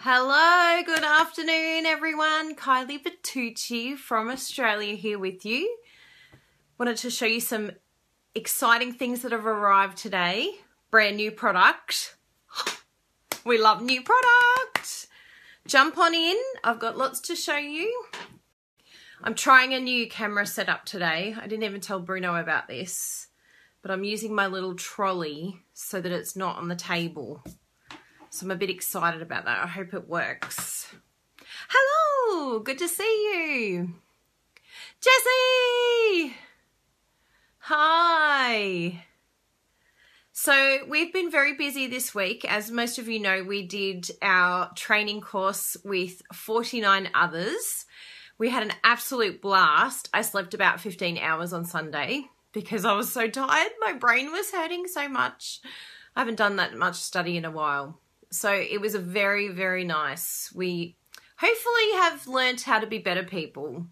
Hello, good afternoon everyone. Kylie Bertucci from Australia here with you. Wanted to show you some exciting things that have arrived today. Brand new product. We love new product. Jump on in. I've got lots to show you. I'm trying a new camera setup today. I didn't even tell Bruno about this, but I'm using my little trolley so that it's not on the table. So I'm a bit excited about that. I hope it works. Hello, good to see you. Jessie! Hi. So we've been very busy this week. As most of you know, we did our training course with 49 others. We had an absolute blast. I slept about 15 hours on Sunday because I was so tired. My brain was hurting so much. I haven't done that much study in a while. So it was a very, very nice. We hopefully have learned how to be better people.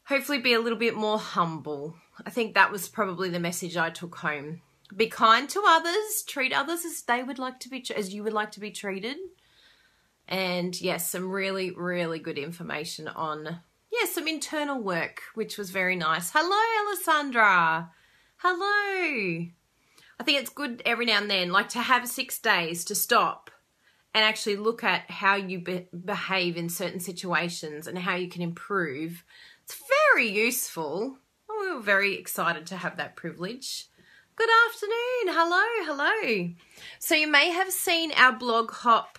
Hopefully be a little bit more humble. I think that was probably the message I took home. Be kind to others, treat others as they would like to be, as you would like to be treated. And yes, some really, really good information on, some internal work, which was very nice. Hello, Alessandra. Hello. I think it's good every now and then, like to have 6 days to stop and actually look at how you behave in certain situations and how you can improve. It's very useful. We were very excited to have that privilege. Good afternoon. Hello. So you may have seen our blog hop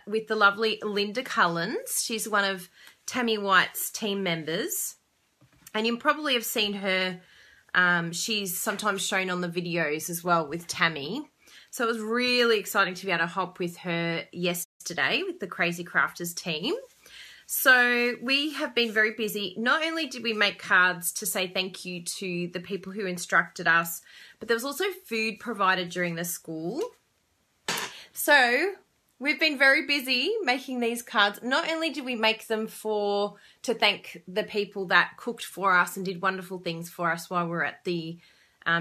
with the lovely Linda Cullens. She's one of Tammy White's team members. And you probably have seen her. She's sometimes shown on the videos as well with Tammy. So it was really exciting to be able to hop with her yesterday with the Crazy Crafters team. So we have been very busy. Not only did we make cards to say thank you to the people who instructed us, but there was also food provided during the school. So we've been very busy making these cards. Not only did we make them to thank the people that cooked for us and did wonderful things for us while we were at the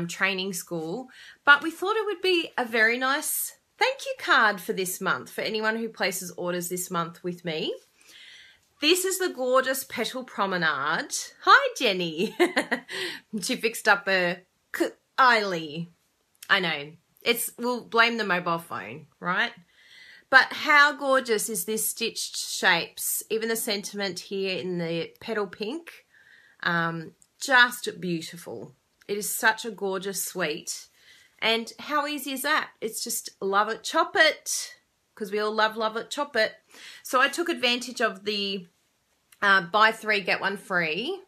training school, but we thought it would be a very nice thank you card for this month, for anyone who places orders this month with me. This is the gorgeous Petal Promenade. Hi, Jenny. She fixed up a Eily. I know. We'll blame the mobile phone, right? But how gorgeous is this stitched shapes? Even the sentiment here in the petal pink, just beautiful. It is such a gorgeous suite. And how easy is that? It's just love it, chop it, because we all love it, chop it. So I took advantage of the buy 3, get 1 free.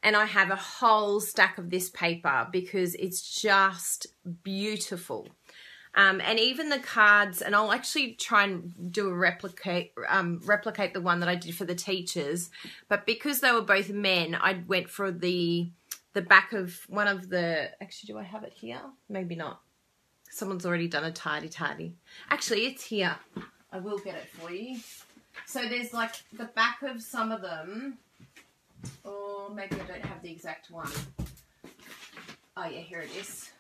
And I have a whole stack of this paper because it's just beautiful. And even the cards, and I'll actually try and do a replicate the one that I did for the teachers. But because they were both men, I went for the back of one of the, actually, do I have it here? Maybe not. Someone's already done a tardy. Actually, it's here. I will get it for you. So there's like the back of some of them, or maybe I don't have the exact one. Oh yeah, here it is.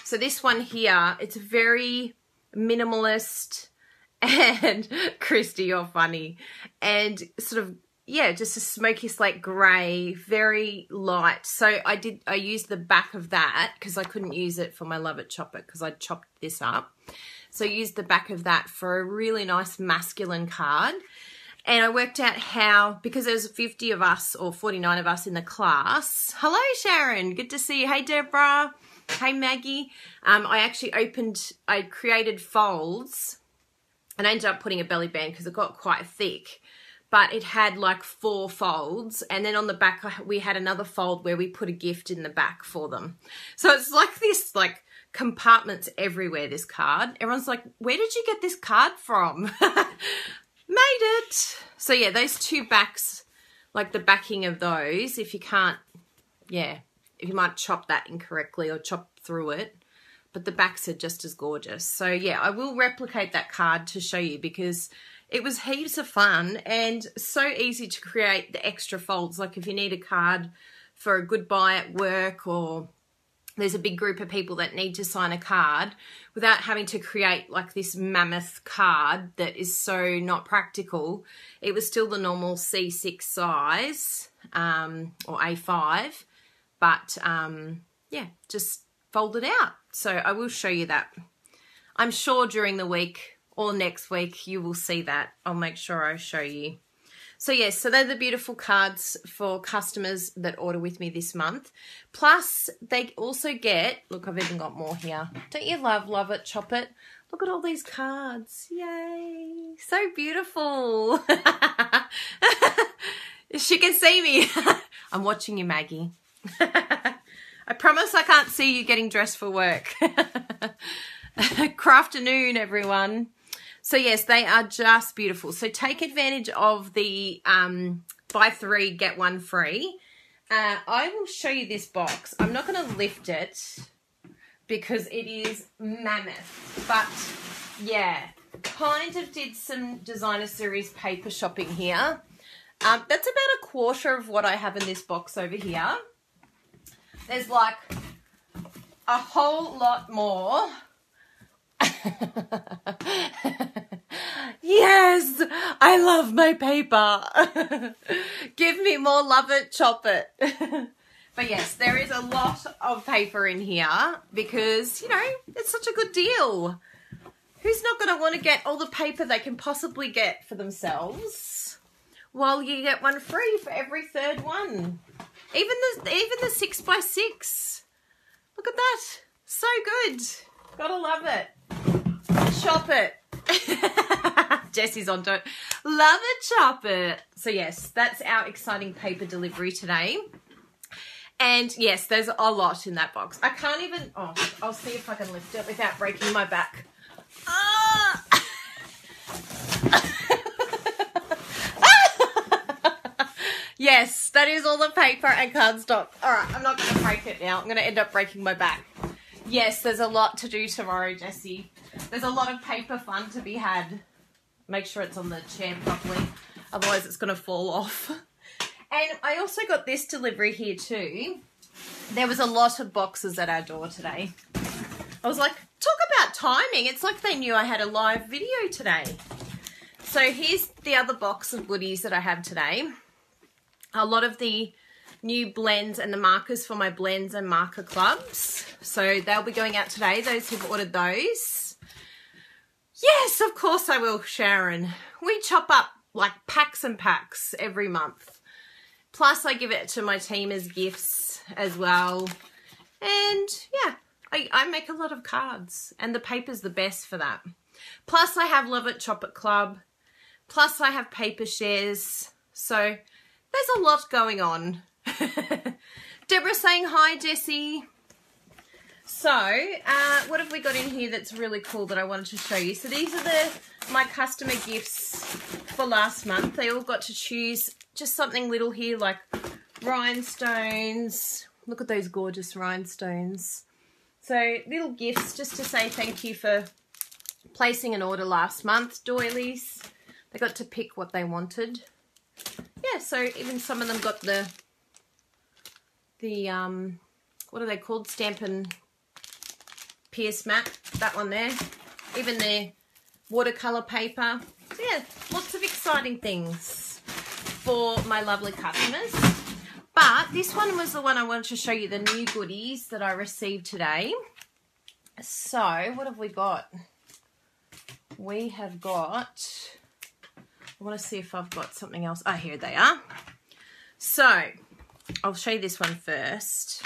So this one here, it's very minimalist, and Christy, you're funny, and sort of, just a smoky slate grey, very light. So I used the back of that because I couldn't use it for my Love It Chop It because I chopped this up. So I used the back of that for a really nice masculine card. And I worked out how, because there's 50 of us or 49 of us in the class. Hello, Sharon. Good to see you. Hey, Deborah. Hey, Maggie. I created folds, and I ended up putting a belly band because it got quite thick. But it had like 4 folds, and then on the back we had another fold where we put a gift in the back for them. So it's like this, like compartments everywhere, this card. Everyone's like, where did you get this card from? Made it. So yeah, those 2 backs, like the backing of those, if you can't, if you might chop that incorrectly or chop through it, but the backs are just as gorgeous. So yeah, I will replicate that card to show you because it was heaps of fun and so easy to create the extra folds. Like if you need a card for a goodbye at work or there's a big group of people that need to sign a card without having to create like this mammoth card that is so not practical. It was still the normal C6 size or A5, but yeah, just fold it out. So I will show you that. I'm sure during the week or next week you will see that. I'll make sure I show you. So yes, so they're the beautiful cards for customers that order with me this month. Plus, they also get, look, I've even got more here. Don't you love it, chop it? Look at all these cards. Yay. So beautiful. She can see me. I'm watching you, Maggie. I promise I can't see you getting dressed for work. Crafternoon, everyone. So yes, they are just beautiful. So take advantage of the buy 3, get 1 free. I will show you this box. I'm not going to lift it because it is mammoth. But yeah, kind of did some designer series paper shopping here. That's about 1/4 of what I have in this box over here. There's like a whole lot more. Yes, I love my paper. Give me more, love it, chop it. But yes, there is a lot of paper in here because, you know, it's such a good deal. Who's not going to want to get all the paper they can possibly get for themselves? Well, you get 1 free for every 3rd one. Even the 6x6. Look at that. So good. Gotta love it. Shop it. Jessie's onto it. Love it, chop it. So yes, that's our exciting paper delivery today. And yes, there's a lot in that box. I can't even, oh, I'll see if I can lift it without breaking my back. Ah! Yes, that is all the paper and cardstock. All right, I'm not going to break it now. I'm going to end up breaking my back. Yes, there's a lot to do tomorrow, Jessie. There's a lot of paper fun to be had. Make sure it's on the chair properly. Otherwise, it's going to fall off. And I also got this delivery here too. There was a lot of boxes at our door today. I was like, talk about timing. It's like they knew I had a live video today. So here's the other box of goodies that I have today. A lot of the new blends and the markers for my blends and marker clubs. So they'll be going out today, those who've ordered those. Yes, of course I will, Sharon. We chop up like packs and packs every month. Plus I give it to my team as gifts as well. And yeah, I make a lot of cards and the paper's the best for that. Plus I have Love It Chop It Club. Plus I have paper shares. So there's a lot going on. Deborah saying hi, Jessie. So, what have we got in here that's really cool that I wanted to show you? So these are my customer gifts for last month. They all got to choose just something little here like rhinestones. Look at those gorgeous rhinestones. So little gifts just to say thank you for placing an order last month. Doilies. They got to pick what they wanted. Yeah, so even some of them got the what are they called? Stampin' Pierce mat, that one there. Even the watercolor paper. So yeah, lots of exciting things for my lovely customers. But this one was the one I wanted to show you, the new goodies that I received today. So what have we got? We have got, I want to see if I've got something else. Oh, here they are. So I'll show you this one first.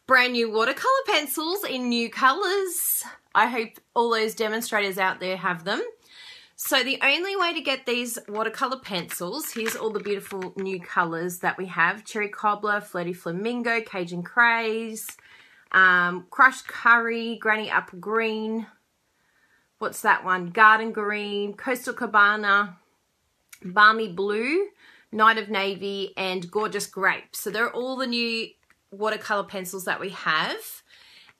Brand new watercolor pencils in new colors. I hope all those demonstrators out there have them. So the only way to get these watercolor pencils, here's all the beautiful new colors that we have. Cherry Cobbler, Flirty Flamingo, Cajun Craze, Crushed Curry, Granny Apple Green. What's that one? Garden Green, Coastal Cabana, Balmy Blue, Night of Navy, and Gorgeous Grape. So they're all the new watercolor pencils that we have.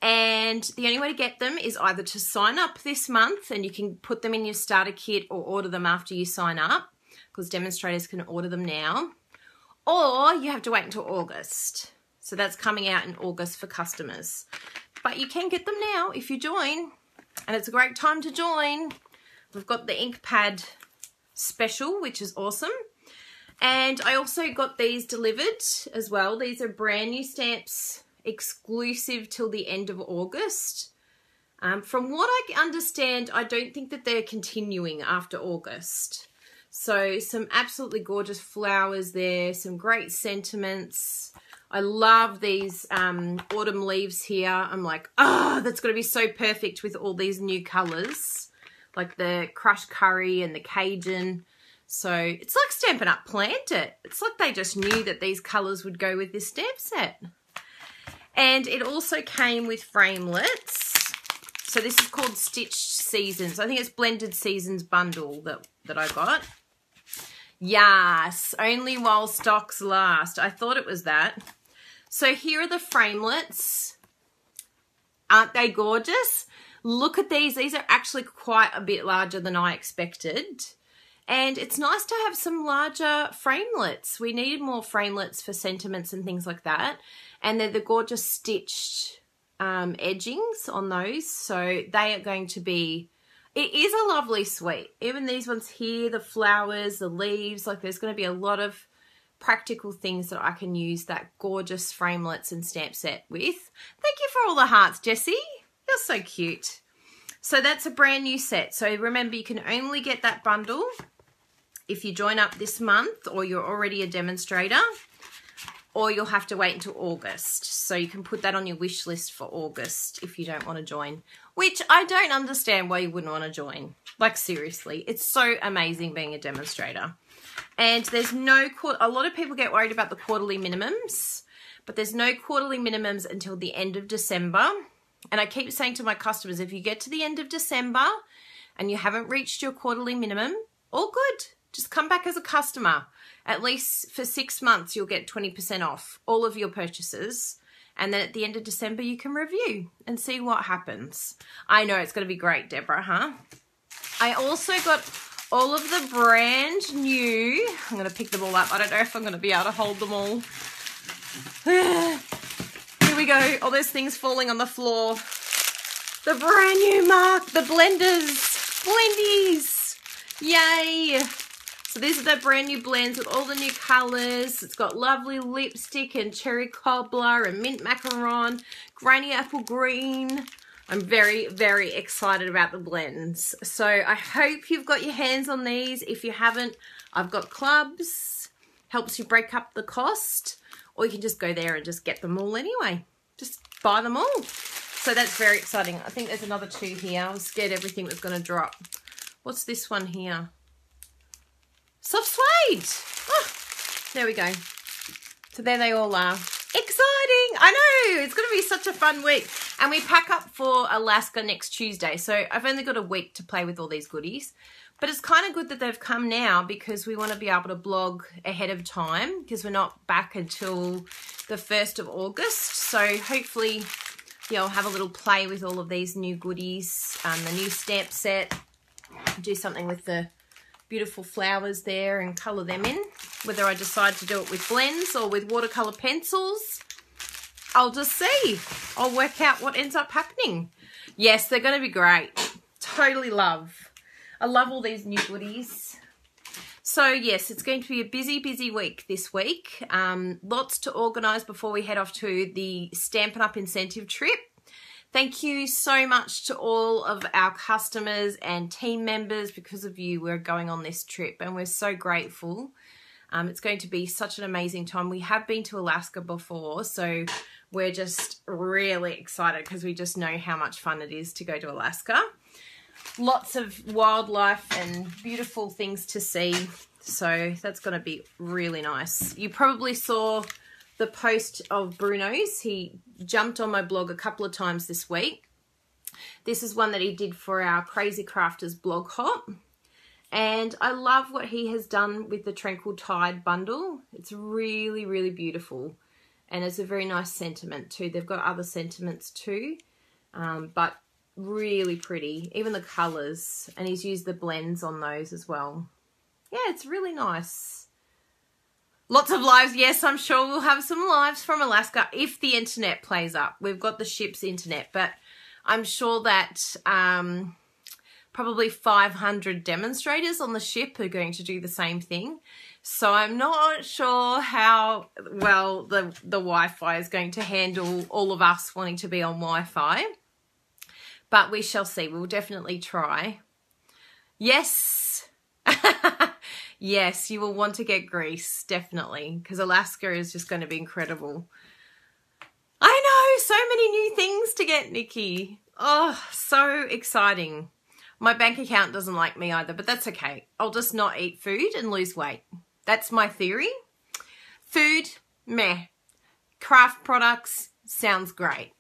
And the only way to get them is either to sign up this month and you can put them in your starter kit or order them after you sign up because demonstrators can order them now. Or you have to wait until August. So that's coming out in August for customers. But you can get them now if you join, and it's a great time to join. We've got the ink pad special, which is awesome. And I also got these delivered as well. These are brand new stamps, exclusive till the end of August. From what I understand, I don't think that they're continuing after August. So some absolutely gorgeous flowers there, some great sentiments. I love these autumn leaves here. I'm like, oh, that's going to be so perfect with all these new colours, like the crushed curry and the Cajun. So it's like Stampin' Up planned it. It's like they just knew that these colours would go with this stamp set. And it also came with framelets. So this is called Stitched Seasons. I think it's Blended Seasons bundle that I got. Yes, only while stocks last. I thought it was that. So here are the framelets. Aren't they gorgeous? Look at these. These are actually quite a bit larger than I expected. And it's nice to have some larger framelets. We needed more framelets for sentiments and things like that. And they're the gorgeous stitched edgings on those. So they are going to be, it is a lovely suite. Even these ones here, the flowers, the leaves, like there's going to be a lot of practical things that I can use that gorgeous framelets and stamp set with. Thank you for all the hearts, Jessie. You're so cute. So that's a brand new set. So remember, you can only get that bundle if you join up this month, or you're already a demonstrator, or you'll have to wait until August. So you can put that on your wish list for August if you don't want to join, which I don't understand why you wouldn't want to join. Like seriously, it's so amazing being a demonstrator. And there's no, a lot of people get worried about the quarterly minimums, but there's no quarterly minimums until the end of December. And I keep saying to my customers, if you get to the end of December and you haven't reached your quarterly minimum, all good. Just come back as a customer. At least for 6 months, you'll get 20% off all of your purchases. And then at the end of December, you can review and see what happens. I know it's going to be great, Deborah, huh? I also got all of the brand new, I'm going to pick them all up. I don't know if I'm going to be able to hold them all. Here we go. All those things falling on the floor. The brand new mark, the blendies. Yay. So these are the brand new blends with all the new colours. It's got lovely lipstick and cherry cobbler and mint macaron, granny apple green. I'm very, very excited about the blends. So I hope you've got your hands on these. If you haven't, I've got clubs. Helps you break up the cost. Or you can just go there and just get them all anyway. Just buy them all. So that's very exciting. I think there's another 2 here. I was scared everything was going to drop. What's this one here? Soft suede. Oh, there we go. So there they all are. Exciting. I know. It's going to be such a fun week. And we pack up for Alaska next Tuesday. So I've only got a week to play with all these goodies. But it's kind of good that they've come now because we want to be able to blog ahead of time because we're not back until the 1st of August. So hopefully, yeah, I'll have a little play with all of these new goodies, the new stamp set, do something with the beautiful flowers there and colour them in. Whether I decide to do it with blends or with watercolor pencils, I'll just see. I'll work out what ends up happening. Yes, they're going to be great. Totally love. I love all these new goodies. So yes, it's going to be a busy, busy week this week. Lots to organise before we head off to the Stampin' Up! Incentive trip. Thank you so much to all of our customers and team members. Because of you, we're going on this trip and we're so grateful. It's going to be such an amazing time. We have been to Alaska before, so we're just really excited because we just know how much fun it is to go to Alaska. Lots of wildlife and beautiful things to see. So that's going to be really nice. You probably saw the post of Bruno's. He jumped on my blog a couple of times this week. This is one that he did for our Crazy Crafters blog hop. And I love what he has done with the Tranquil Tide bundle. It's really, really beautiful. And it's a very nice sentiment too. They've got other sentiments too. But really pretty. Even the colours. And he's used the blends on those as well. Yeah, it's really nice. Lots of lives. Yes, I'm sure we'll have some lives from Alaska if the internet plays up. We've got the ship's internet, but I'm sure that probably 500 demonstrators on the ship are going to do the same thing. So I'm not sure how well the Wi-Fi is going to handle all of us wanting to be on Wi-Fi. But we shall see. We'll definitely try. Yes. Yes, you will want to get Greece, definitely, because Alaska is just going to be incredible. I know, so many new things to get, Nikki. Oh, so exciting. My bank account doesn't like me either, but that's okay. I'll just not eat food and lose weight. That's my theory. Food, meh. Craft products, sounds great.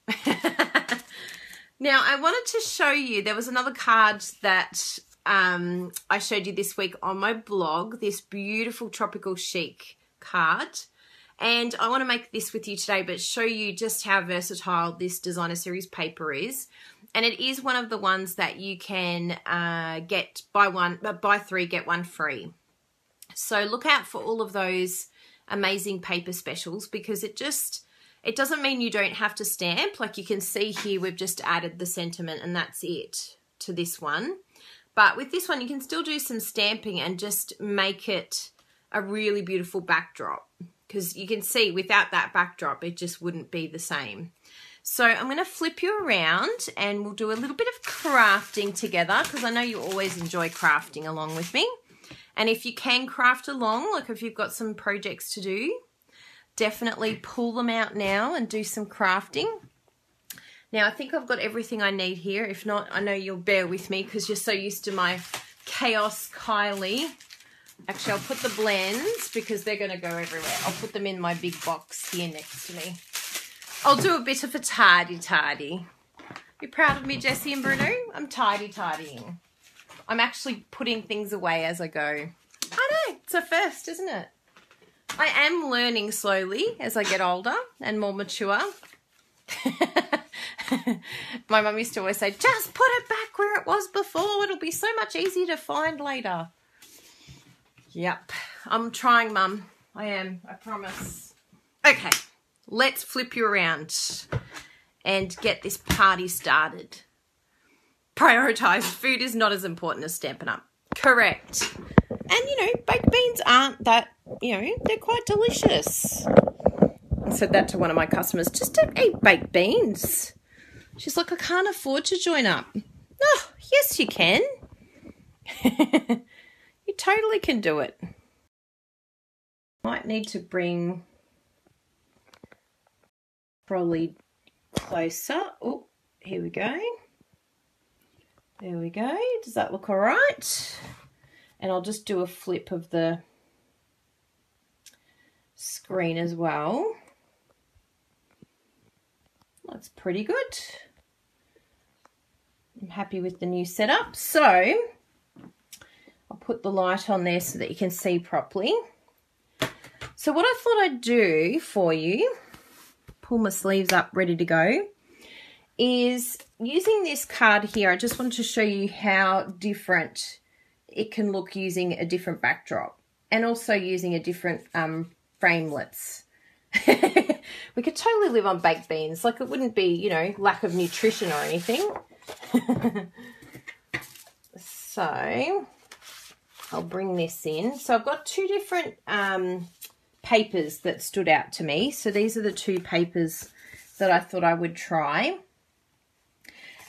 Now, I wanted to show you, there was another card that I showed you this week on my blog, this beautiful tropical chic card. And I want to make this with you today, but show you just how versatile this designer series paper is. And it is one of the ones that you can get buy 3, get 1 free. So look out for all of those amazing paper specials, because it doesn't mean you don't have to stamp. Like you can see here, we've just added the sentiment and that's it to this one. But with this one, you can still do some stamping and just make it a really beautiful backdrop, because you can see without that backdrop, it just wouldn't be the same. So I'm going to flip you around and we'll do a little bit of crafting together, because I know you always enjoy crafting along with me. And if you can craft along, like if you've got some projects to do, definitely pull them out now and do some crafting. Now, I think I've got everything I need here. If not, I know you'll bear with me because you're so used to my chaos Kylie. Actually, I'll put the blends because they're going to go everywhere. I'll put them in my big box here next to me. I'll do a bit of a tidy. You proud of me, Jessie and Bruno? I'm tidying. I'm actually putting things away as I go. I know, it's a first, isn't it? I am learning slowly as I get older and more mature. My mum used to always say, just put it back where it was before. It'll be so much easier to find later. Yep, I'm trying, Mum. I am, I promise. Okay, let's flip you around and get this party started. Prioritise. Food is not as important as Stampin' Up. Correct. And, you know, baked beans aren't that, you know, they're quite delicious. I said that to one of my customers, just don't eat baked beans. She's like, I can't afford to join up. Oh, yes, you can. You totally can do it. Might need to bring probably closer. Oh, here we go. There we go. Does that look all right? And I'll just do a flip of the screen as well. That's pretty good. I'm happy with the new setup. So I'll put the light on there so that you can see properly. So what I thought I'd do for you, pull my sleeves up ready to go, is using this card here. I just wanted to show you how different it can look using a different backdrop and also using a different framelets. We could totally live on baked beans. Like it wouldn't be, you know, lack of nutrition or anything. So I'll bring this in. So I've got two different papers that stood out to me. So these are the two papers that I thought I would try.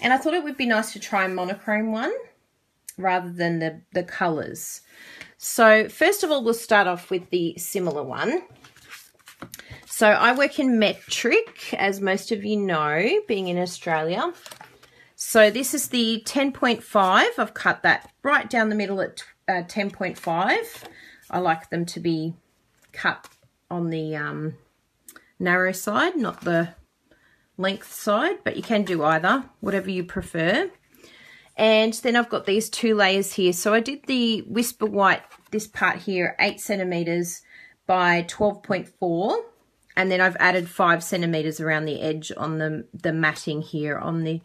And I thought it would be nice to try a monochrome one rather than the colours. So first of all, we'll start off with the similar one. So I work in metric, as most of you know, being in Australia. So this is the 10.5. I've cut that right down the middle at 10.5. I like them to be cut on the narrow side, not the length side, but you can do either, whatever you prefer. And then I've got these two layers here. So I did the Whisper White, this part here, 8 centimetres by 12.4. And then I've added 5 centimetres around the edge on the matting here on the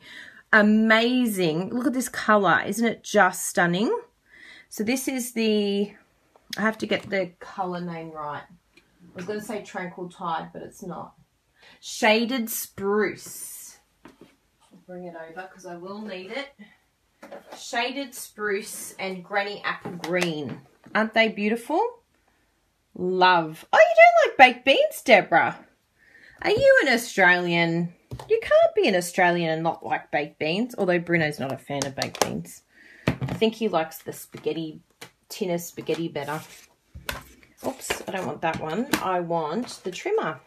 amazing, look at this colour. Isn't it just stunning? So this is the, I have to get the colour name right. I was going to say Tranquil Tide, but it's not. Shaded Spruce. I'll bring it over because I will need it. Shaded Spruce and Granny Apple Green. Aren't they beautiful? Love. Oh, you don't like baked beans, Deborah? Are you an Australian? You can't be an Australian and not like baked beans, although Bruno's not a fan of baked beans. I think he likes the spaghetti, tin of spaghetti better. Oops, I don't want that one. I want the trimmer.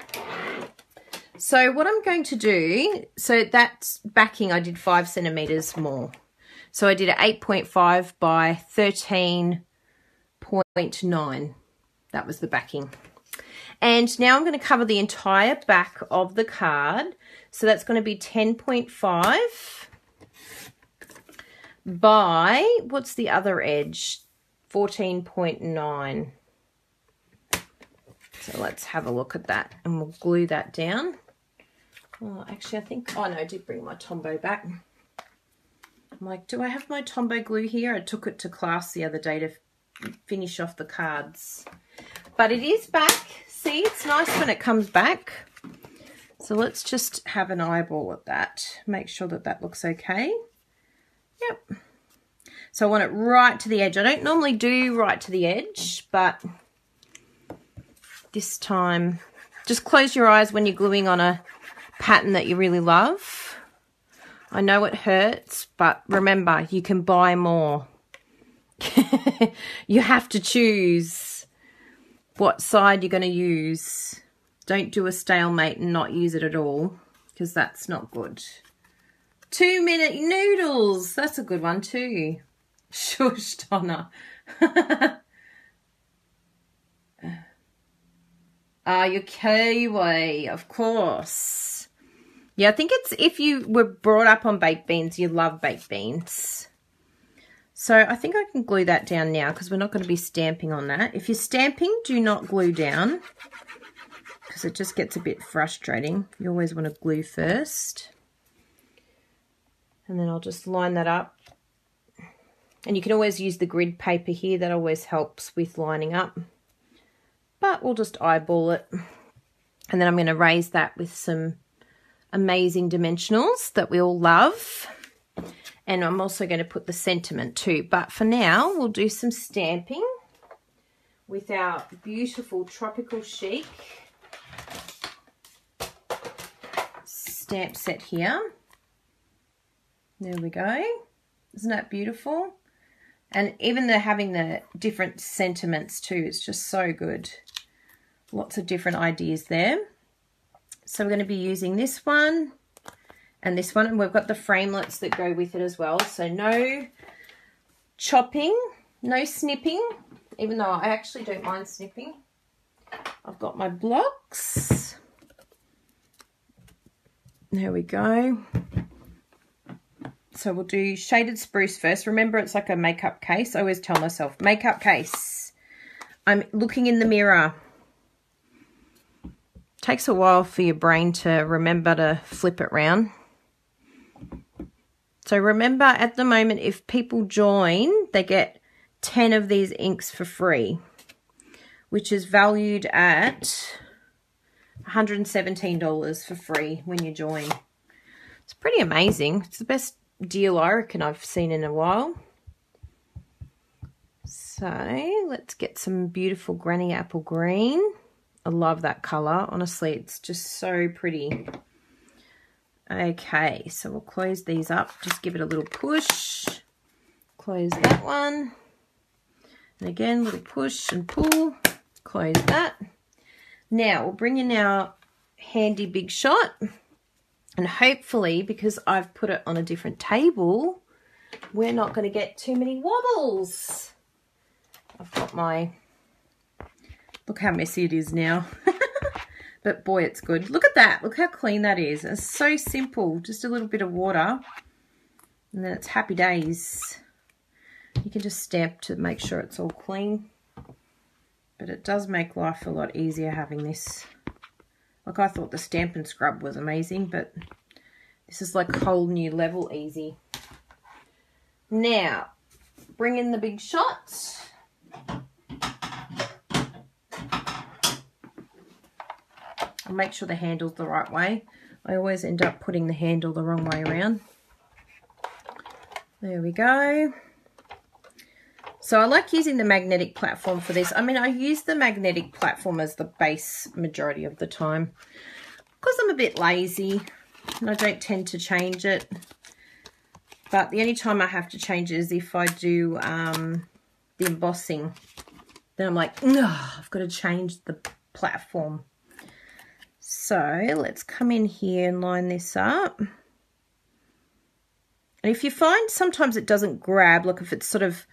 So what I'm going to do, so that's backing, I did 5 centimetres more. So I did an 8.5 by 13.9. That was the backing. And now I'm going to cover the entire back of the card. So that's going to be 10.5 by, what's the other edge? 14.9. So let's have a look at that and we'll glue that down. Oh, actually, I think, oh no, I did bring my Tombow back. I'm like, do I have my Tombow glue here? I took it to class the other day to finish off the cards. But it is back. See, it's nice when it comes back. So let's just have an eyeball at that. Make sure that that looks okay. Yep. So I want it right to the edge. I don't normally do right to the edge, but this time, just close your eyes when you're gluing on a pattern that you really love. I know it hurts, but remember, you can buy more. You have to choose what side you're going to use. Don't do a stalemate and not use it at all, because that's not good. 2-minute noodles. That's a good one too. Shush, Donna. You're Kiwi, of course. Yeah, I think it's if you were brought up on baked beans, you love baked beans. So I think I can glue that down now because we're not going to be stamping on that. If you're stamping, do not glue down because it just gets a bit frustrating. You always want to glue first. And then I'll just line that up. And you can always use the grid paper here. That always helps with lining up. But we'll just eyeball it. And then I'm going to raise that with some amazing dimensionals that we all love. And I'm also going to put the sentiment too. But for now, we'll do some stamping with our beautiful Tropical Chic stamp set here. There we go. Isn't that beautiful? And even having the different sentiments too, it's just so good. Lots of different ideas there. So we're going to be using this one and this one, and we've got the framelits that go with it as well. So no chopping, no snipping, even though I actually don't mind snipping. I've got my blocks. There we go. So we'll do Shaded Spruce first. Remember, it's like a makeup case. I always tell myself, makeup case. I'm looking in the mirror. Takes a while for your brain to remember to flip it round. So remember, at the moment, if people join, they get 10 of these inks for free, which is valued at $117 for free when you join. It's pretty amazing. It's the best deal I reckon I've seen in a while. So let's get some beautiful Granny Apple Green. I love that colour. Honestly, it's just so pretty. Okay, so we'll close these up. Just give it a little push. Close that one. And again, little push and pull. Close that. Now, we'll bring in our handy Big Shot. And hopefully, because I've put it on a different table, we're not going to get too many wobbles. I've got my... Look how messy it is now. But boy, it's good. Look at that. Look how clean that is. It's so simple. Just a little bit of water. And then it's happy days. You can just stamp to make sure it's all clean. But it does make life a lot easier having this. Like, I thought the Stamp and Scrub was amazing, but this is like a whole new level easy. Now, bring in the Big Shot. I'll make sure the handle's the right way. I always end up putting the handle the wrong way around. There we go. So I like using the magnetic platform for this. I mean, I use the magnetic platform as the base majority of the time because I'm a bit lazy and I don't tend to change it. But the only time I have to change it is if I do the embossing. Then I'm like, no, I've got to change the platform. So let's come in here and line this up. And if you find sometimes it doesn't grab, like if it's sort of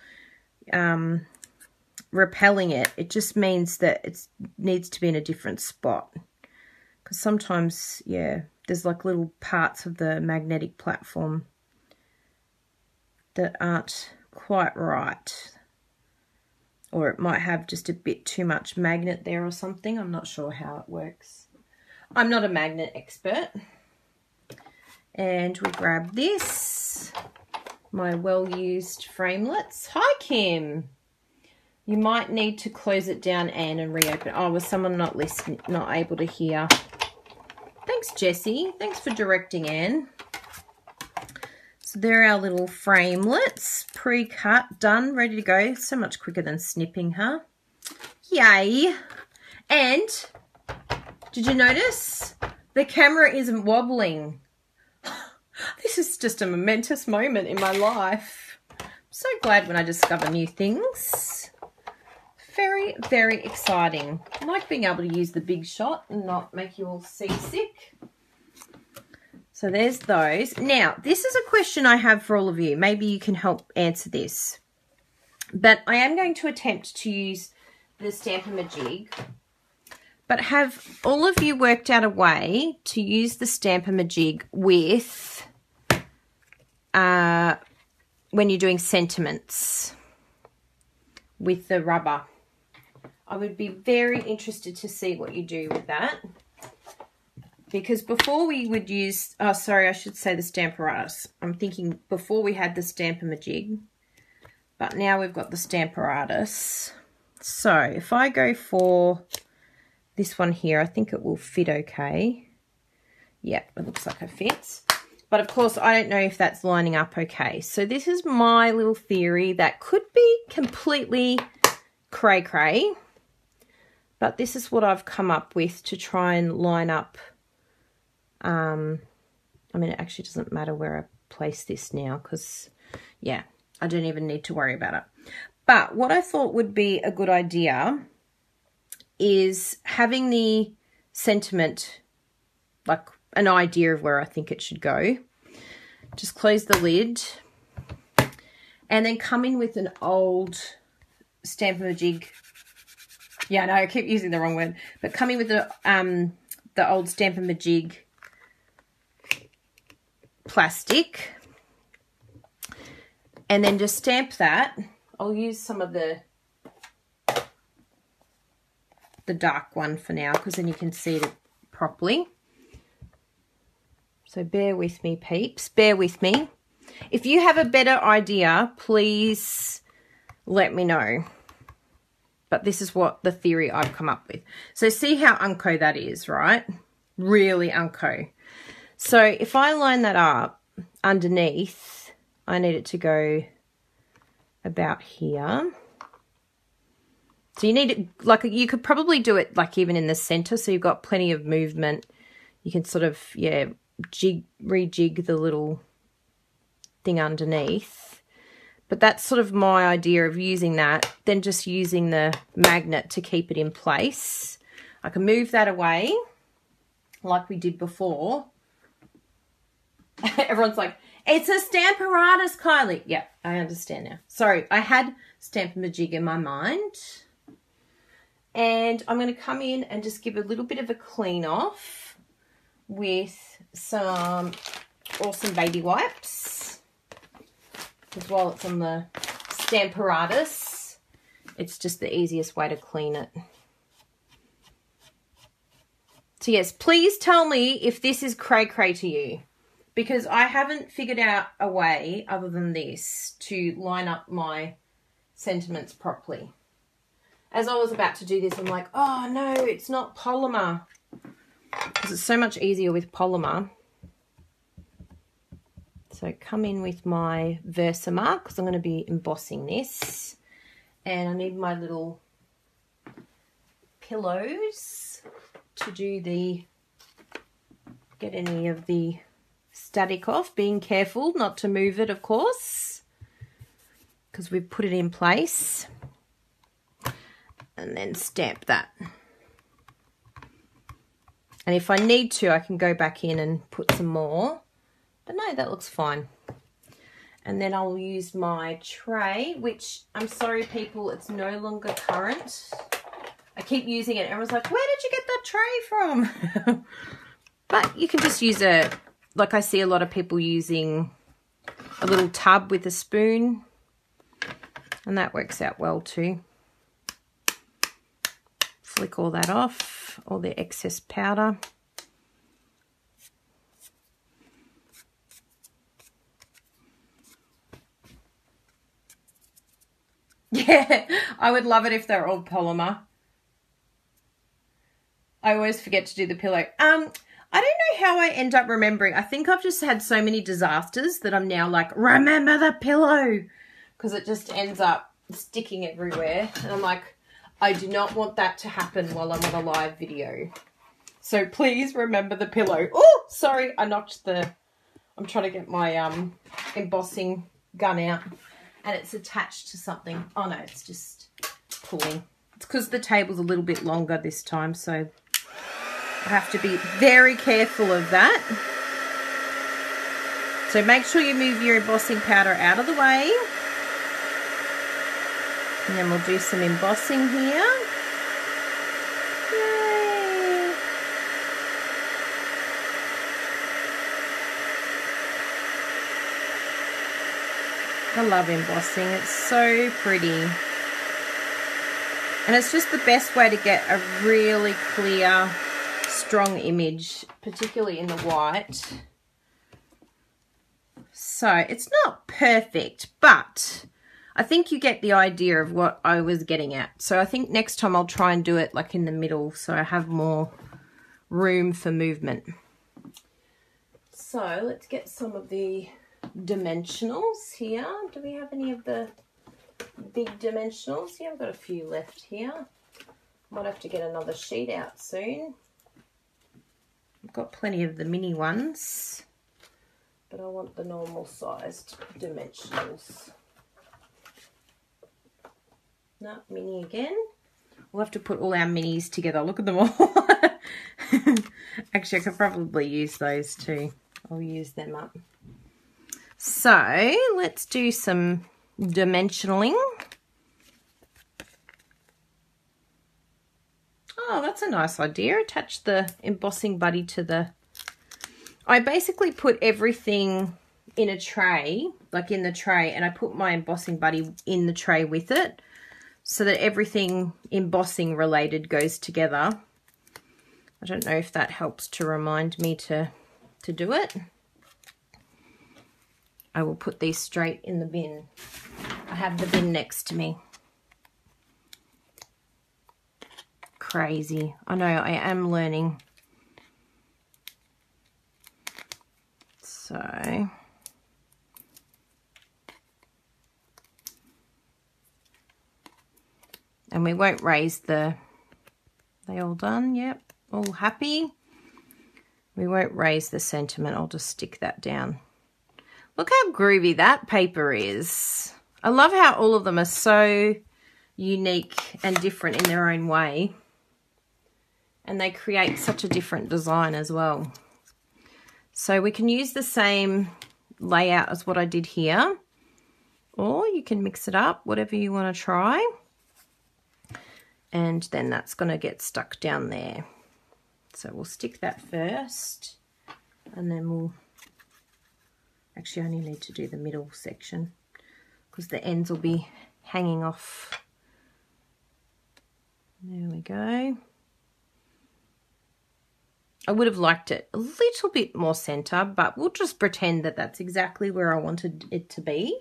repelling it, it just means that it needs to be in a different spot. Because sometimes, yeah, there's like little parts of the magnetic platform that aren't quite right. Or it might have just a bit too much magnet there or something. I'm not sure how it works. I'm not a magnet expert. And we grab this, my well-used framelits. Hi, Kim. You might need to close it down, Anne, and reopen. Oh, was someone not listening, not able to hear? Thanks, Jessie. Thanks for directing, Anne. So there are our little framelits, pre-cut, done, ready to go. So much quicker than snipping, huh? Yay. And did you notice the camera isn't wobbling? This is just a momentous moment in my life. I'm so glad when I discover new things. Very, very exciting. I like being able to use the big shot and not make you all seasick. So there's those. Now, this is a question I have for all of you. Maybe you can help answer this. But I am going to attempt to use the Stamp-A-Majig. But have all of you worked out a way to use the Stamp-A-Majig with, when you're doing sentiments with the rubber? I would be very interested to see what you do with that. Because before we would use, oh, sorry, I should say the Stamparatus. I'm thinking before we had the Stamp-A-Majig, but now we've got the Stamparatus. So if I go for this one here, I think it will fit okay. Yeah, it looks like it fits. But of course, I don't know if that's lining up okay. So this is my little theory that could be completely cray-cray. But this is what I've come up with to try and line up. I mean, it actually doesn't matter where I place this now because, yeah, I don't even need to worry about it. But what I thought would be a good idea is having the sentiment, like an idea of where I think it should go. Just close the lid and then come in with an old Stamp-A-Majig. Yeah, no, I keep using the wrong word. But come in with the old Stamp-A-Majig plastic and then just stamp that. I'll use some of the dark one for now because then you can see it properly. So bear with me, peeps. Bear with me. If you have a better idea, please let me know. But this is what the theory I've come up with. So see how unco that is, right? Really unco. So if I line that up underneath, I need it to go about here. So you need it, like, you could probably do it like even in the center, so you've got plenty of movement. You can sort of, yeah, rejig the little thing underneath. But that's sort of my idea of using that, then just using the magnet to keep it in place. I can move that away like we did before. Everyone's like, it's a Stamparatus, Kylie. Yeah, I understand now. Sorry, I had Stamp-A-Majig in my mind. And I'm going to come in and just give a little bit of a clean off with some awesome baby wipes. Because while it's on the Stamparatus, it's just the easiest way to clean it. So yes, please tell me if this is cray-cray to you. Because I haven't figured out a way other than this to line up my sentiments properly. As I was about to do this, I'm like, oh no, it's not polymer. because it's so much easier with polymer. So come in with my Versamark because I'm going to be embossing this. And I need my little pillows to do get any of the static off. Being careful not to move it, of course, because we've put it in place. And then stamp that. And if I need to, I can go back in and put some more. But no, that looks fine. And then I'll use my tray, which, I'm sorry people, it's no longer current. I keep using it. Everyone's like, where did you get that tray from? But you can just use it, like I see a lot of people using a little tub with a spoon. And that works out well too. Flick all that off, all the excess powder. Yeah, I would love it if they're all polymer. I always forget to do the pillow. I don't know how I end up remembering. I think I've just had so many disasters that I'm now like, remember the pillow, because it just ends up sticking everywhere. And I'm like, I do not want that to happen while I'm on a live video. So please remember the pillow. Oh, sorry, I knocked I'm trying to get my embossing gun out. And it's attached to something. Oh no, it's just pulling. It's because the table's a little bit longer this time, so I have to be very careful of that. So make sure you move your embossing powder out of the way. And then we'll do some embossing here. Yay! I love embossing. It's so pretty. And it's just the best way to get a really clear, strong image, particularly in the white. So it's not perfect, but I think you get the idea of what I was getting at. So I think next time I'll try and do it like in the middle so I have more room for movement. So let's get some of the dimensionals here. Do we have any of the big dimensionals? Yeah, I've got a few left here. Might have to get another sheet out soon. I've got plenty of the mini ones, but I want the normal sized dimensionals. No, mini again. We'll have to put all our minis together. Look at them all. Actually, I could probably use those too. I'll use them up. So let's do some dimensioning. Oh, that's a nice idea. Attach the embossing buddy to the... I basically put everything in a tray, like in the tray, and I put my embossing buddy in the tray with it so that everything embossing related goes together. I don't know if that helps to remind me to do it. I will put these straight in the bin. I have the bin next to me. Crazy. I know, I am learning. So... and we won't raise the... They all done? Yep. All happy. We won't raise the sentiment. I'll just stick that down. Look how groovy that paper is. I love how all of them are so unique and different in their own way. And they create such a different design as well. So we can use the same layout as what I did here. Or you can mix it up, whatever you want to try. And then that's going to get stuck down there. So we'll stick that first. And then we'll... Actually, I only need to do the middle section because the ends will be hanging off. There we go. I would have liked it a little bit more center, but we'll just pretend that that's exactly where I wanted it to be.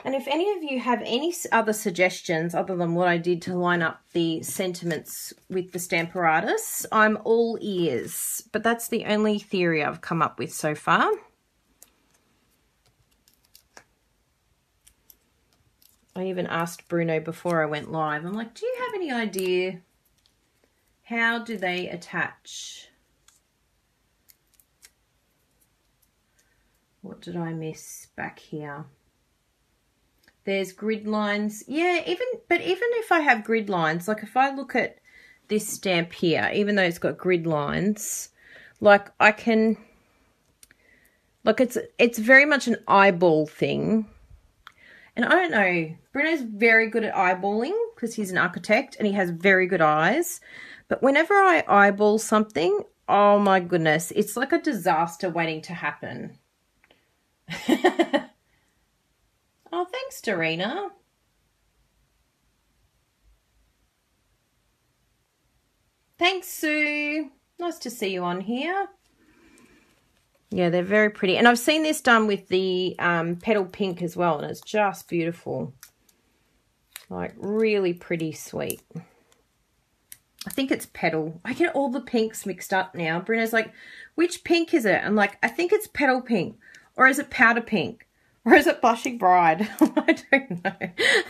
And if any of you have any other suggestions other than what I did to line up the sentiments with the Stamparatus, I'm all ears. But that's the only theory I've come up with so far. I even asked Bruno before I went live. I'm like, do you have any idea how do they attach? What did I miss back here? There's grid lines. Yeah, even if I have grid lines, like if I look at this stamp here, even though it's got grid lines, like I can, like it's very much an eyeball thing. And I don't know, Bruno's very good at eyeballing because he's an architect and he has very good eyes. But whenever I eyeball something, oh my goodness, it's like a disaster waiting to happen. Oh, thanks, Dorina. Thanks, Sue. Nice to see you on here. Yeah, they're very pretty. And I've seen this done with the Petal Pink as well, and it's just beautiful. Like, really pretty sweet. I think it's Petal. I get all the pinks mixed up now. Bruno's like, which pink is it? I'm like, I think it's Petal Pink. Or is it Powder Pink? Or is it Blushing Bride? I don't know.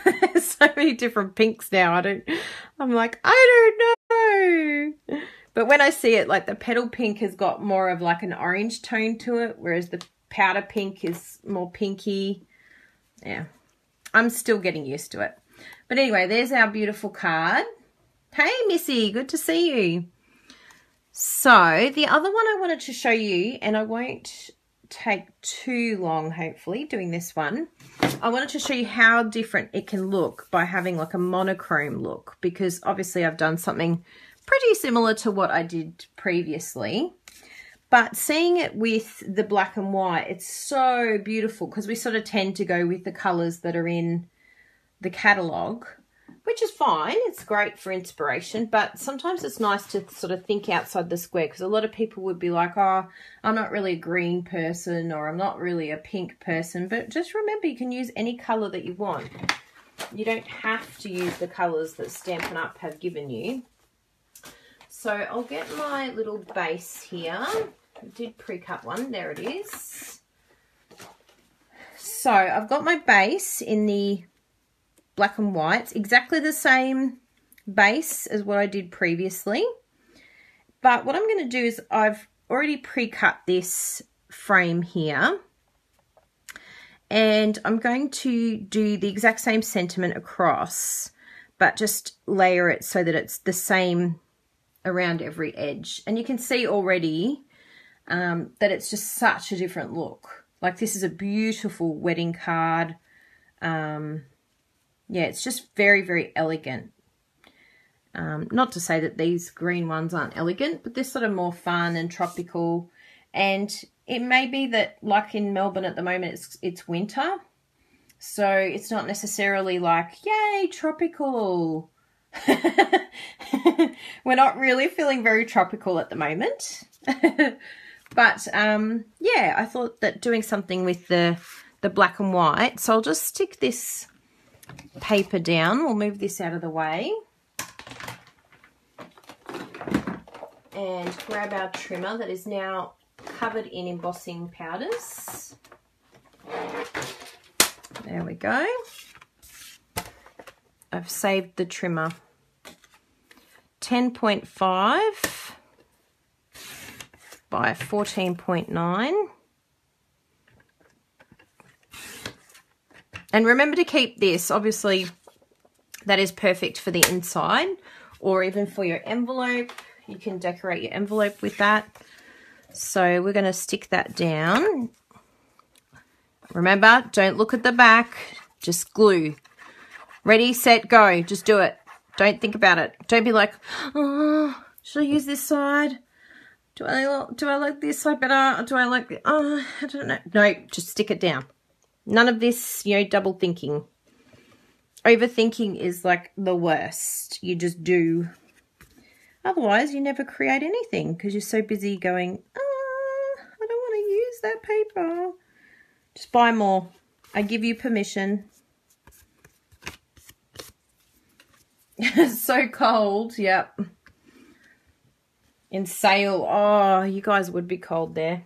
There's so many different pinks now. I'm like, I don't know. But when I see it, like the Petal Pink has got more of like an orange tone to it, whereas the Powder Pink is more pinky. Yeah, I'm still getting used to it. But anyway, there's our beautiful card. Hey, Missy, good to see you. So the other one I wanted to show you, and I won't take too long, hopefully, doing this one. I wanted to show you how different it can look by having like a monochrome look, because obviously I've done something pretty similar to what I did previously. But seeing it with the black and white, it's so beautiful because we sort of tend to go with the colours that are in the catalogue, which is fine. It's great for inspiration, but sometimes it's nice to sort of think outside the square, because a lot of people would be like, oh, I'm not really a green person, or I'm not really a pink person. But just remember, you can use any colour that you want. You don't have to use the colours that Stampin' Up! Have given you. So I'll get my little base here. I did pre-cut one. There it is. So I've got my base in the black and white. It's exactly the same base as what I did previously. But what I'm going to do is I've already pre-cut this frame here. And I'm going to do the exact same sentiment across, but just layer it so that it's the same around every edge. And you can see already that it's just such a different look. Like, this is a beautiful wedding card. Yeah, it's just very, very elegant. Not to say that these green ones aren't elegant, but they're sort of more fun and tropical. And it may be that, like in Melbourne at the moment, it's winter. So it's not necessarily like, yay, tropical. We're not really feeling very tropical at the moment. But, yeah, I thought that doing something with the black and white. So I'll just stick this paper down. We'll move this out of the way. And grab our trimmer that is now covered in embossing powders. There we go. I've saved the trimmer. 10.5 by 14.9. And remember to keep this, obviously that is perfect for the inside, or even for your envelope. You can decorate your envelope with that. So we're going to stick that down. Remember, don't look at the back, just glue. Ready, set, go. Just do it. Don't think about it. Don't be like, oh, should I use this side? Do I like this side better? Do I like, oh, I don't know. No, just stick it down. None of this, double thinking. Overthinking is like the worst. You just do. Otherwise, you never create anything because you're so busy going, oh, I don't want to use that paper. Just buy more. I give you permission. It's so cold. Yep. In Sale. Oh, you guys would be cold there.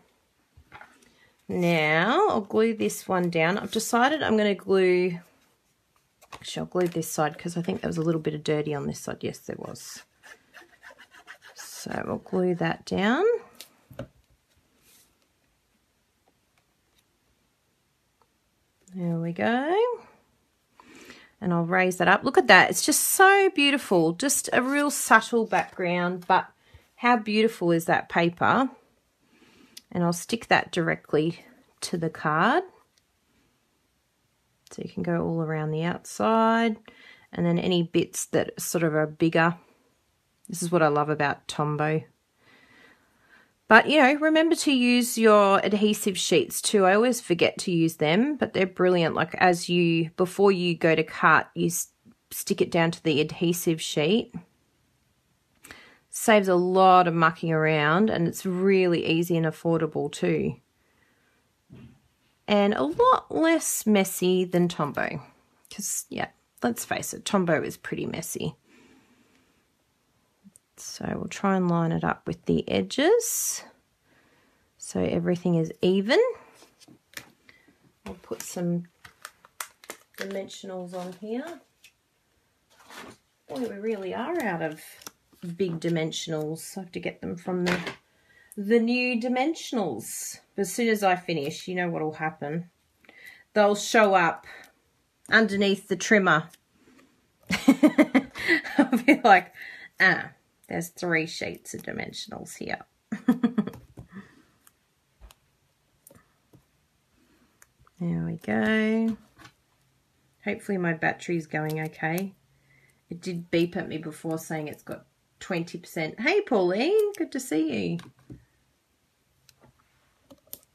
Now, I'll glue this one down. I've decided I'm going to glue... Actually, I'll glue this side because I think there was a little bit of dirty on this side. Yes, there was. So we'll glue that down. There we go. And I'll raise that up. Look at that. It's just so beautiful. Just a real subtle background, but how beautiful is that paper? And I'll stick that directly to the card. So you can go all around the outside. And then any bits that sort of are bigger. This is what I love about Tombow. But, you know, remember to use your adhesive sheets too. I always forget to use them, but they're brilliant. Like before you go to cut, you stick it down to the adhesive sheet. Saves a lot of mucking around, and it's really easy and affordable too. And a lot less messy than Tombow. Because, yeah, let's face it, Tombow is pretty messy. So we'll try and line it up with the edges so everything is even. I'll put some dimensionals on here. Boy, we really are out of big dimensionals. I have to get them from the new dimensionals. But as soon as I finish, you know what will happen. They'll show up underneath the trimmer. I'll be like, there's 3 sheets of dimensionals here. There we go. Hopefully my battery's going okay. It did beep at me before saying it's got 20%. Hey, Pauline, good to see you.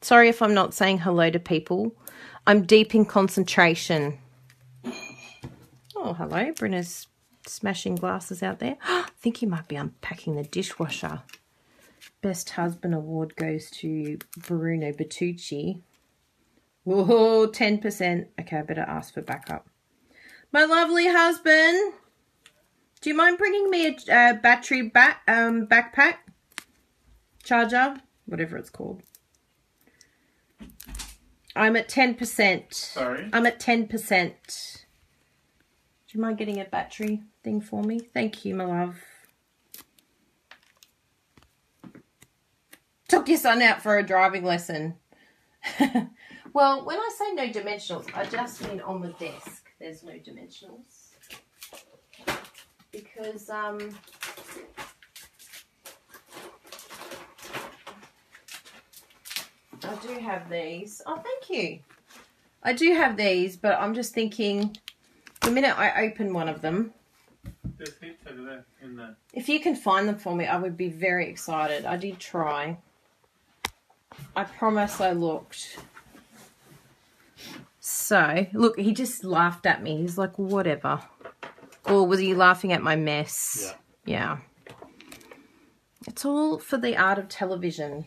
Sorry if I'm not saying hello to people. I'm deep in concentration. Oh, hello. Brenna's smashing glasses out there. I think he might be unpacking the dishwasher. Best husband award goes to Bruno Bertucci. Whoa, 10%. Okay, I better ask for backup. My lovely husband, do you mind bringing me a battery backpack? Charger? Whatever it's called. I'm at 10%. Sorry? I'm at 10%. Do you mind getting a battery thing for me? Thank you, my love. Took your son out for a driving lesson. Well, when I say no dimensionals, I just mean on the desk. There's no dimensionals. Because, I do have these. Oh, thank you. I do have these, but I'm just thinking, the minute I open one of them, there's heaps over there in there. If you can find them for me, I would be very excited. I did try. I promise I looked. So, look, he just laughed at me. He's like, whatever. Or was he laughing at my mess? Yeah. It's all for the art of television.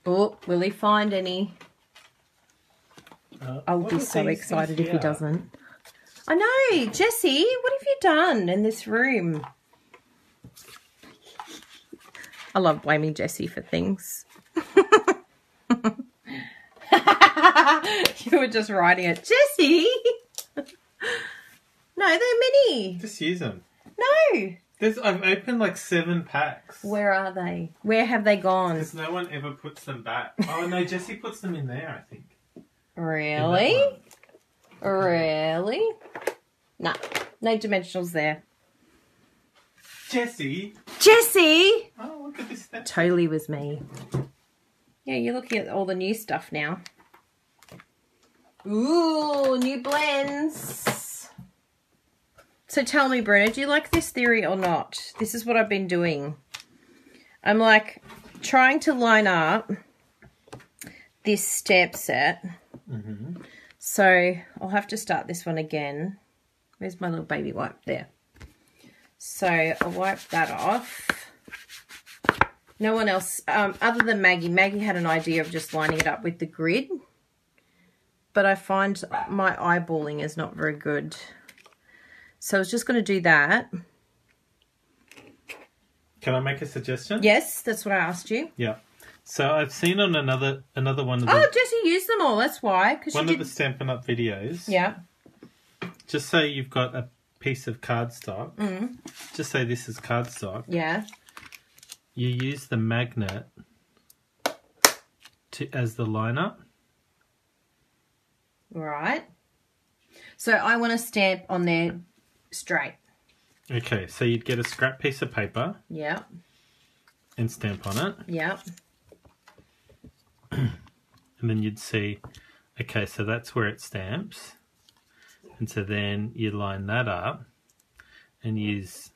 Oh, will he find any? I'll be so excited if he doesn't. I know, Jessie, what have you done in this room? I love blaming Jessie for things. You were just writing it. Jessie! No, there are many. Just use them. No. I've opened like 7 packs. Where are they? Where have they gone? Because no one ever puts them back. Oh, no, Jessie puts them in there, I think. Really? Really? No. No dimensionals there. Jessie! Jessie! Oh, look at this stuff. Totally was me. Yeah, you're looking at all the new stuff now. Ooh, new blends. So tell me, Bruno, do you like this theory or not? This is what I've been doing. I'm like trying to line up this stamp set. Mm-hmm. So I'll have to start this one again. Where's my little baby wipe? There. So I'll wipe that off. No one else, other than Maggie. Maggie had an idea of just lining it up with the grid. But I find my eyeballing is not very good. So I was just going to do that. Can I make a suggestion? Yes, that's what I asked you. Yeah. So I've seen on another one of the... Oh, Jessie used them all, that's why. One of the Stampin' Up videos. Yeah. Just say you've got a piece of cardstock. Just say this is cardstock. Yeah. You use the magnet as the liner. Right. So I want to stamp on there straight. Okay, so you'd get a scrap piece of paper. Yeah. And stamp on it. Yeah. And then you'd see, okay, so that's where it stamps. And so then you line that up and use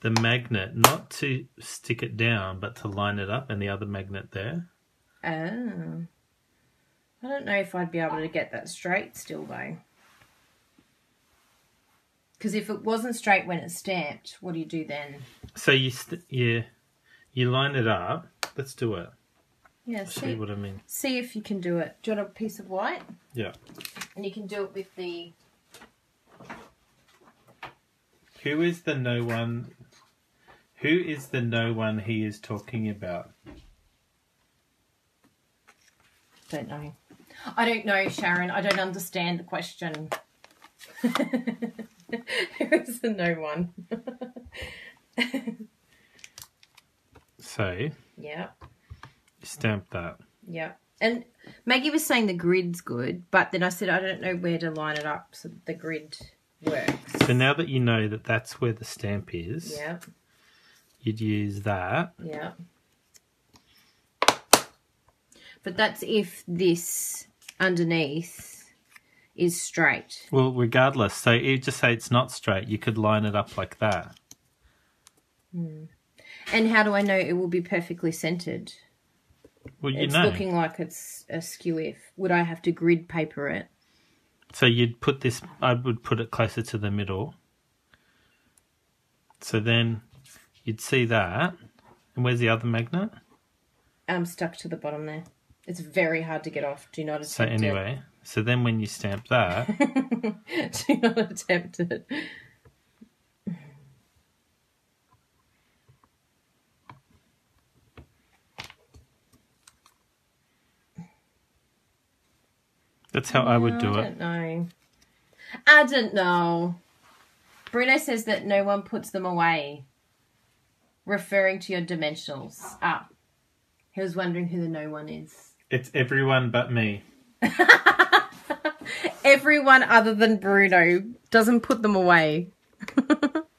the magnet, not to stick it down, but to line it up, and the other magnet there. Oh. I don't know if I'd be able to get that straight still, though. Because if it wasn't straight when it's stamped, what do you do then? So you line it up. Let's do it. Yeah, see what I mean. See if you can do it. Do you want a piece of white? Yeah. And you can do it with the... Who is the no one? Who is the no one he is talking about? Don't know. I don't know, Sharon. I don't understand the question. Who is the no one? So... Yeah. Stamp that. Yeah. And Maggie was saying the grid's good, but then I said I don't know where to line it up so that the grid works. So now that you know that that's where the stamp is, yeah, you'd use that. Yeah. But that's if this underneath is straight. Well, regardless, so you just say it's not straight, you could line it up like that. And how do I know it will be perfectly centered? Well, it's looking like it's a skew. Would I have to grid paper it? So you'd put this, I would put it closer to the middle. So then you'd see that. And where's the other magnet? I'm stuck to the bottom there. It's very hard to get off. Do not attempt it. So anyway, so then when you stamp that... Do not attempt it. That's how I would do it. I don't know. I don't know. Bruno says that no one puts them away, referring to your dimensionals. Ah, he was wondering who the no one is. It's everyone but me. Everyone other than Bruno doesn't put them away.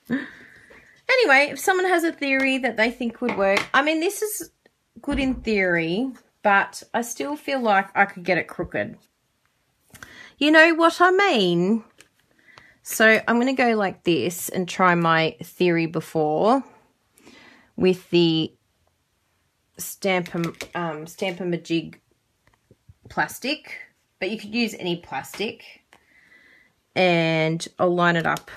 Anyway, if someone has a theory that they think would work, I mean, this is good in theory, but I still feel like I could get it crooked. You know what I mean? So I'm going to go like this and try my theory before with the Stamp-A-Majig plastic, but you could use any plastic, and I'll line it up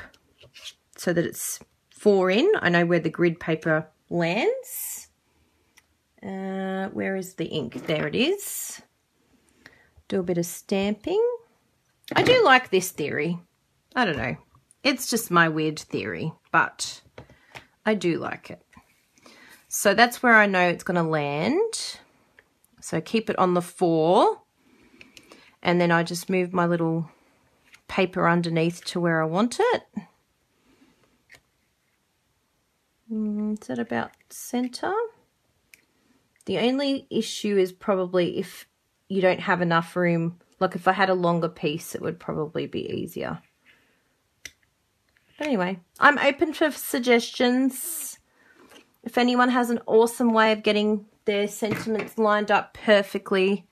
so that it's 4 in. I know where the grid paper lands. Where is the ink? There it is. Do a bit of stamping. I do like this theory. I don't know. It's just my weird theory, but I do like it. So that's where I know it's going to land. So keep it on the 4. And then I just move my little paper underneath to where I want it. Is that about center? The only issue is probably if you don't have enough room. Like if I had a longer piece, it would probably be easier. But anyway, I'm open for suggestions. If anyone has an awesome way of getting their sentiments lined up perfectly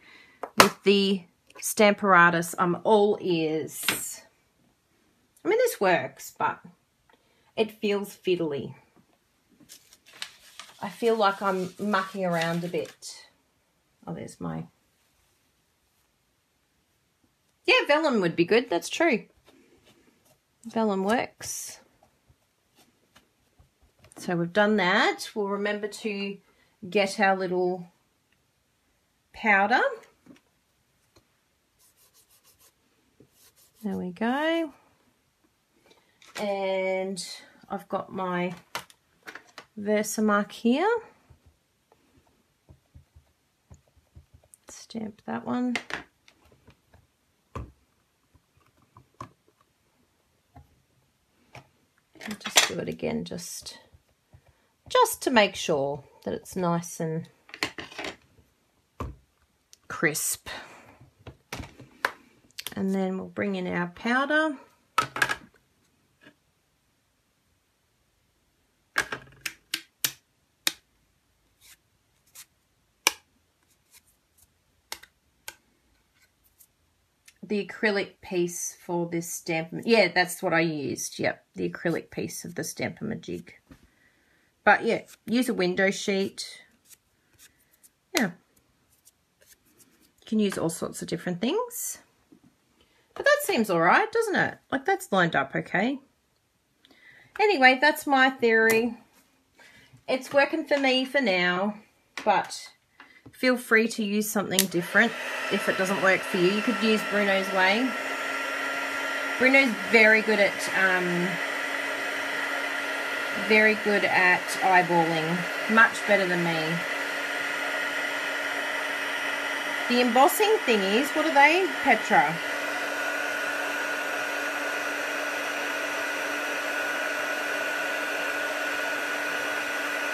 with the Stamparatus, I'm all ears. I mean, this works, but it feels fiddly. I feel like I'm mucking around a bit. Oh, there's my... Yeah, vellum would be good. That's true. Vellum works. So we've done that. We'll remember to get our little powder. There we go. And I've got my Versamark here. Stamp that one. And just do it again, just to make sure that it's nice and crisp. And then we'll bring in our powder. The acrylic piece for this stamp. Yeah, that's what I used. Yep, the acrylic piece of the Stamp-A-Majig. But yeah, use a window sheet. Yeah. You can use all sorts of different things. But that seems all right, doesn't it? Like, that's lined up okay. Anyway, that's my theory. It's working for me for now, but feel free to use something different if it doesn't work for you. You could use Bruno's Way. Bruno's very good at eyeballing. Much better than me. The embossing thingies, what are they? Petra.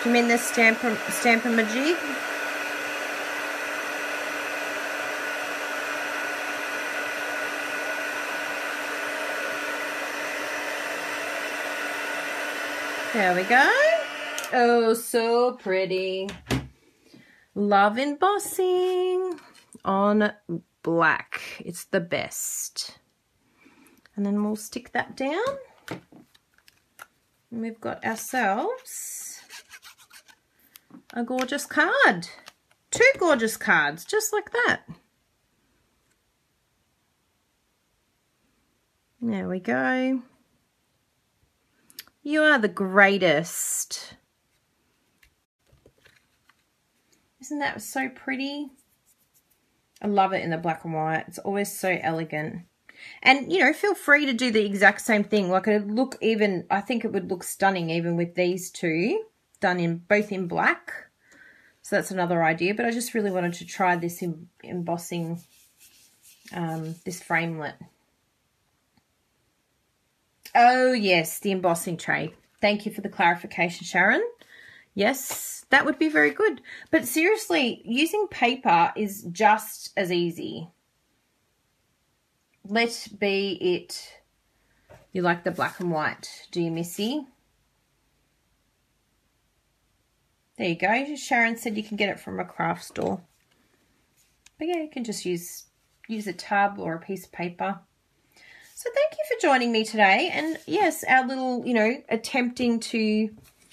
Do you mean the Stamp-A-Majig? There we go. Oh, so pretty. Love embossing on black. It's the best. And then we'll stick that down. And we've got ourselves a gorgeous card. 2 gorgeous cards, just like that. There we go. You are the greatest. Isn't that so pretty? I love it in the black and white. It's always so elegant. And, you know, feel free to do the exact same thing. Like, it'd look even, I think it would look stunning even with these two done in both in black. So that's another idea. But I just really wanted to try this embossing, this framelit. Oh, yes, the embossing tray. Thank you for the clarification, Sharon. Yes, that would be very good. But seriously, using paper is just as easy. Let be it. You like the black and white, do you, Missy? There you go. Sharon said you can get it from a craft store. But yeah, you can just use a tub or a piece of paper. So thank you for joining me today. And yes, our little, you know, attempting to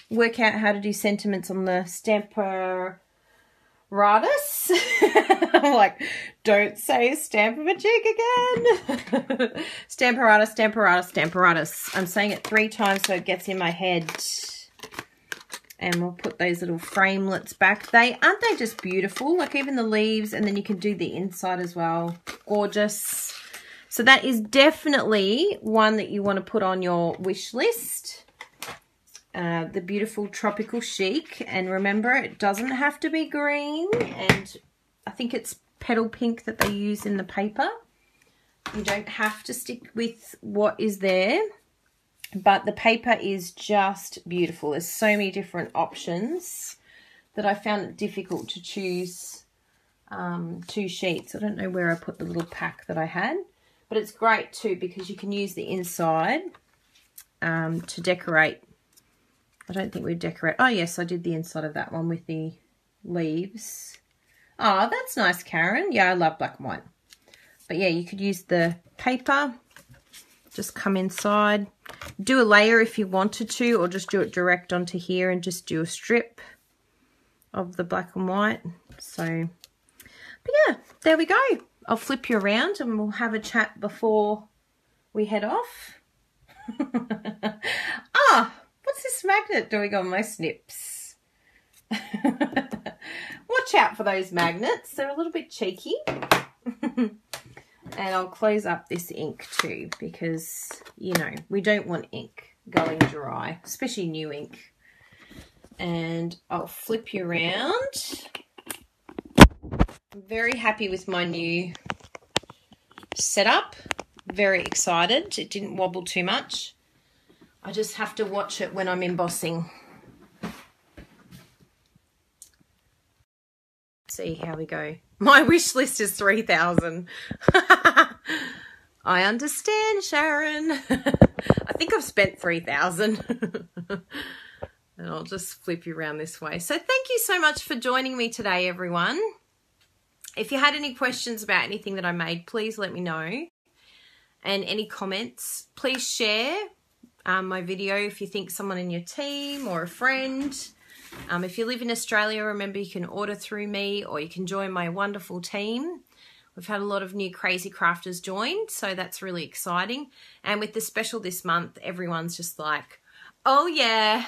work out how to do sentiments on the Stamp-A-Majig. I'm like, don't say Stamp-A-Majig again. Stamp-A-Majig, Stamp-A-Majig, Stamp-A-Majig. I'm saying it 3 times so it gets in my head. And we'll put those little framelets back. Aren't they just beautiful? Like even the leaves, and then you can do the inside as well. Gorgeous. So that is definitely one that you want to put on your wish list. The beautiful tropical chic. And remember, it doesn't have to be green. And I think it's petal pink that they use in the paper. You don't have to stick with what is there. But the paper is just beautiful. There's so many different options that I found it difficult to choose 2 sheets. I don't know where I put the little pack that I had. But it's great too because you can use the inside to decorate. I don't think we decorate. Oh, yes, I did the inside of that one with the leaves. Oh, that's nice, Karen. Yeah, I love black and white. But yeah, you could use the paper. Just come inside. Do a layer if you wanted to, or just do it direct onto here and just do a strip of the black and white. So, but yeah, there we go. I'll flip you around and we'll have a chat before we head off. Ah, what's this magnet doing on my snips? Watch out for those magnets. They're a little bit cheeky. And I'll close up this ink too, because, you know, we don't want ink going dry, especially new ink. And I'll flip you around. I'm very happy with my new setup. Very excited. It didn't wobble too much. I just have to watch it when I'm embossing. See how we go. My wish list is 3,000. I understand, Sharon. I think I've spent 3,000. And I'll just flip you around this way. So thank you so much for joining me today, everyone. If you had any questions about anything that I made, please let me know. And any comments, please share my video if you think someone in your team or a friend. If you live in Australia, remember you can order through me or you can join my wonderful team. We've had a lot of new crazy crafters join, so that's really exciting. And with the special this month, everyone's just like, oh yeah,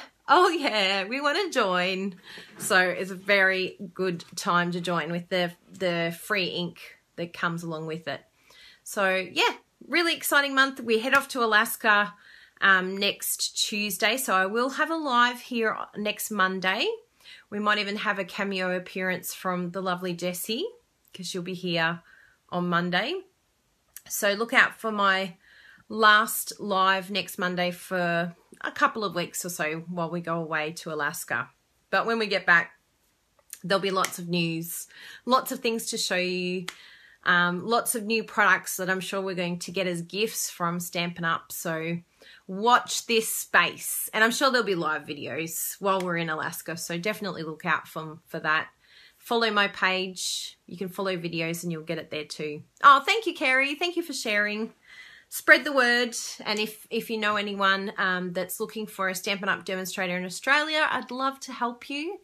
we want to join. So it's a very good time to join with the free ink that comes along with it. So yeah, really exciting month. We head off to Alaska next Tuesday, so I will have a live here next Monday. We might even have a cameo appearance from the lovely Jessie, because she'll be here on Monday. So look out for my last live next Monday for a couple of weeks or so while we go away to Alaska. But when we get back, there'll be lots of news, lots of things to show you, lots of new products that I'm sure we're going to get as gifts from Stampin' Up. So watch this space, and I'm sure there'll be live videos while we're in Alaska, so definitely look out for that. Follow my page. You can follow videos and you'll get it there too. Oh, thank you, Kerry. Thank you for sharing. Spread the word, and if you know anyone that's looking for a Stampin' Up demonstrator in Australia, I'd love to help you.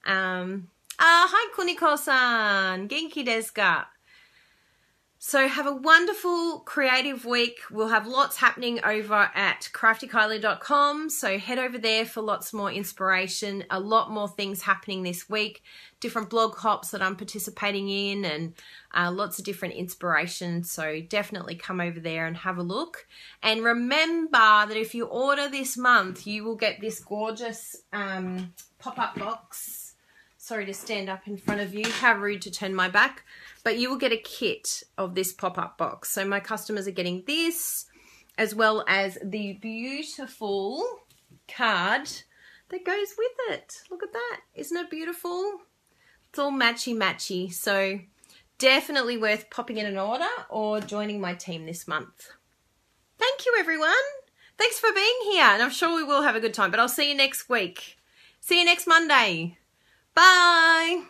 Hi, Kuniko-san. Genki desu ka? So have a wonderful creative week. We'll have lots happening over at craftykylie.com. So head over there for lots more inspiration, a lot more things happening this week, different blog hops that I'm participating in, and lots of different inspiration. So definitely come over there and have a look. And remember that if you order this month, you will get this gorgeous pop-up box. Sorry to stand up in front of you. How rude to turn my back. But you will get a kit of this pop-up box. So my customers are getting this, as well as the beautiful card that goes with it. Look at that. Isn't it beautiful? It's all matchy-matchy. So definitely worth popping in an order or joining my team this month. Thank you, everyone. Thanks for being here. And I'm sure we will have a good time. But I'll see you next week. See you next Monday. Bye.